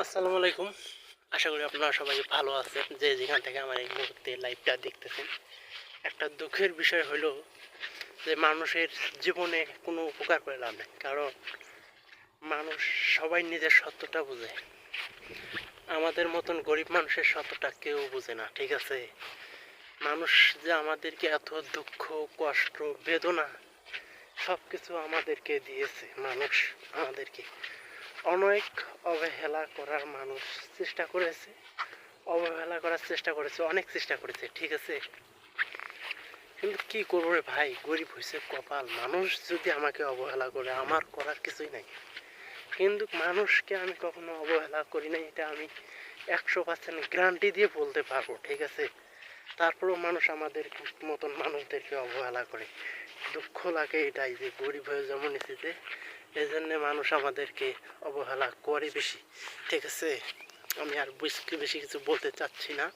আসসালামু আলাইকুম। আশা করি আপনারা সবাই ভালো আছেন। যে যেখান থেকে আমার এই মুহূর্তে লাইভটা দেখতেছেন। একটা দুঃখের বিষয় হলো যে মানুষের জীবনে কোনো উপকার করে লাভ নেই। কারণ মানুষ সবাই নিজের সত্যটা বুঝে। আমাদের মতন গরিব মানুষের সত্যটা কেউ বুঝে না, ঠিক আছে? মানুষ যে আমাদেরকে এত দুঃখ, কষ্ট, বেদনা সবকিছু আমাদেরকে দিয়েছে। মানুষ আমাদেরকে অনেক অবহেলা করার মানুষ চেষ্টা করেছে। অবহেলা করার চেষ্টা করেছে, অনেক চেষ্টা করেছে, ঠিক আছে? কিন্তু কি করবো রে ভাই, গরিব হয়েছে কপাল। মানুষ যদি আমাকে অবহেলা করে, আমার করার কিছুই নাই। কিন্তু মানুষকে আমি কখনো অবহেলা করি নাই, এটা আমি 100% গ্যারান্টি দিয়ে বলতে পারবো, ঠিক আছে? তারপরেও মানুষ আমাদের মতন মানুষদেরকে অবহেলা করে। দুঃখ লাগে এটাই যে গরিব হয়ে যেমন এসেছে, এই জন্য মানুষ আমাদেরকে অবহেলা করে বেশি, ঠিক আছে? আমি আর বেশি কিছু বলতে চাচ্ছি না।